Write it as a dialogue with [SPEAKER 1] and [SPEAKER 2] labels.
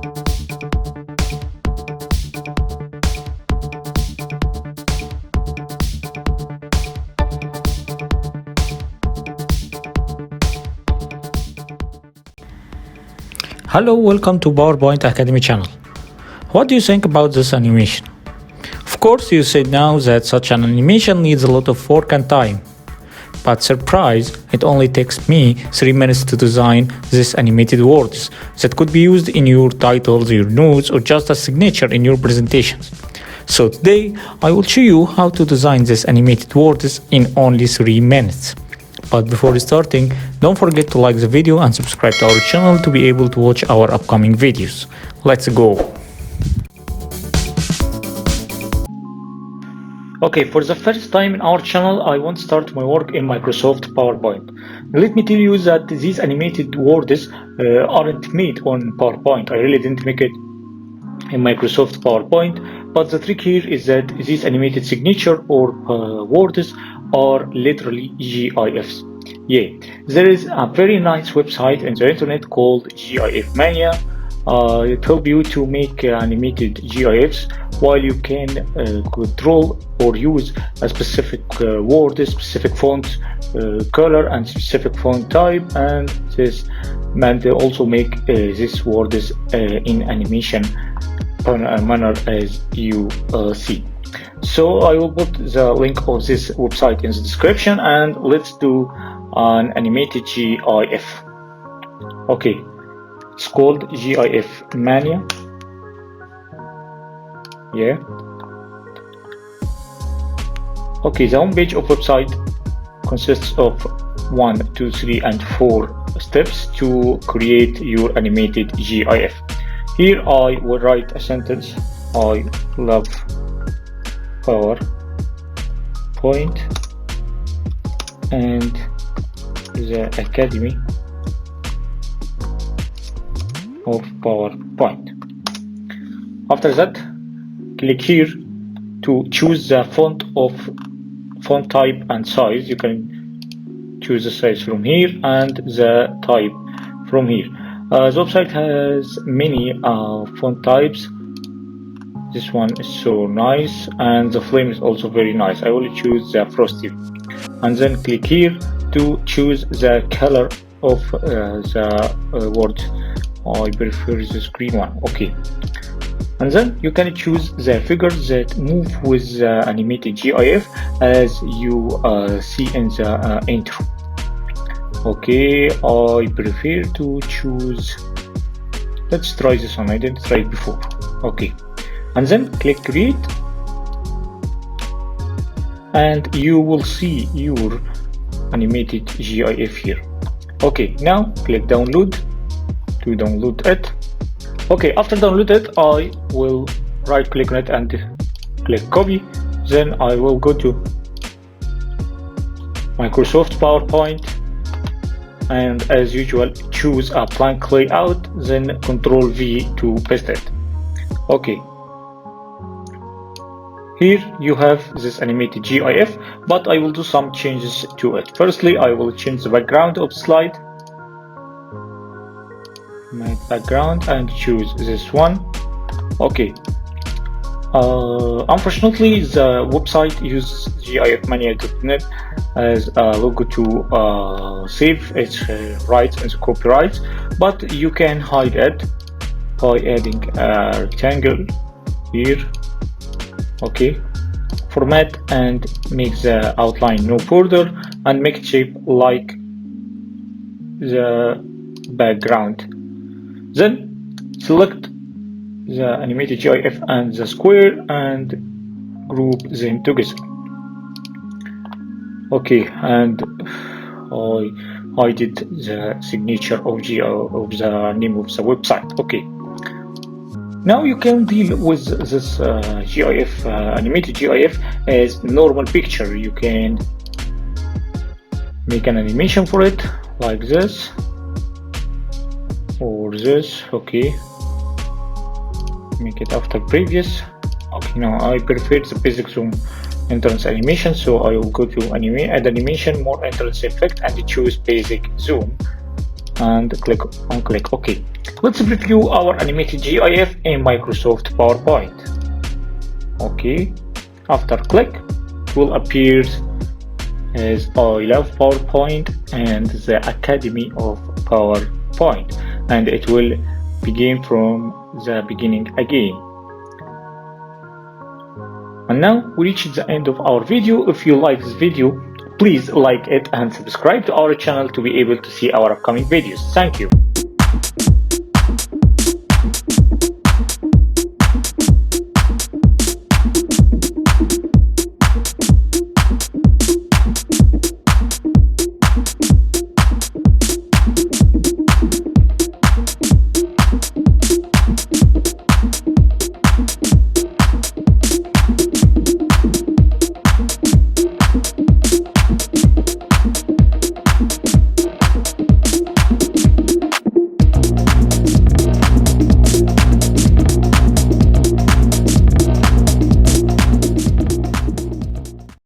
[SPEAKER 1] Hello, welcome to PowerPoint Academy channel. What do you think about this animation? Of course, you said now that such an animation needs a lot of work and time. But surprise, it only takes me 3 minutes to design these animated words that could be used in your titles, your notes, or just a signature in your presentations. So today, I will show you how to design these animated words in only 3 minutes. But before starting, don't forget to like the video and subscribe to our channel to be able to watch our upcoming videos. Let's go! Okay, for the first time in our channel, I want to start my work in Microsoft PowerPoint. Let me tell you that these animated words aren't made on PowerPoint. I really didn't make it in Microsoft PowerPoint, but the trick here is that these animated signature or words are literally GIFs. Yeah, there is a very nice website on the internet called GIF Mania. It helps you to make animated GIFs while you can control or use a specific word, specific font color and specific font type, and this and also make these words in animation manner as you see. So I will put the link of this website in the description, and let's do an animated GIF. Okay, it's called GIF Mania. Yeah. Okay, the homepage of website consists of 1, 2, 3, and 4 steps to create your animated GIF. Here I will write a sentence. I love PowerPoint and the Academy of PowerPoint. After that, click here to choose the font type and size. You can choose the size from here and the type from here. The website has many font types. This one is so nice, and the flame is also very nice. I will choose the frosty, and then click here to choose the color of the word. I prefer this green one. Okay, and then you can choose the figures that move with the animated GIF as you see in the intro. Okay, I prefer to choose, let's try this one. I didn't try it before. Okay, and then click create, and you will see your animated GIF here. Okay, now click download to download it. Okay, after download it, I will right click on it and click copy. Then I will go to Microsoft PowerPoint, and as usual choose a blank layout, then Ctrl V to paste it. Okay, here you have this animated GIF, but I will do some changes to it. Firstly, I will change the background of the slide, my background, and choose this one. Okay, unfortunately the website uses gifmania.net as a logo to save its rights and copyrights, but you can hide it by adding a rectangle here. Okay, format and make the outline no border, and make it shape like the background. Then select the animated GIF and the square and group them together. Okay, and I did the signature of the name of the website. Okay, now you can deal with this GIF, animated GIF, as normal picture. You can make an animation for it like this or this. Okay, make it after previous. Okay, now I prefer the basic zoom entrance animation, so I will go to add animation, more entrance effect, and choose basic zoom. and click OK. Let's preview our animated GIF in Microsoft PowerPoint. OK. After click, it will appear as I love PowerPoint and the Academy of PowerPoint, and it will begin from the beginning again. And now we reached the end of our video. If you like this video, please like it and subscribe to our channel to be able to see our upcoming videos. Thank you.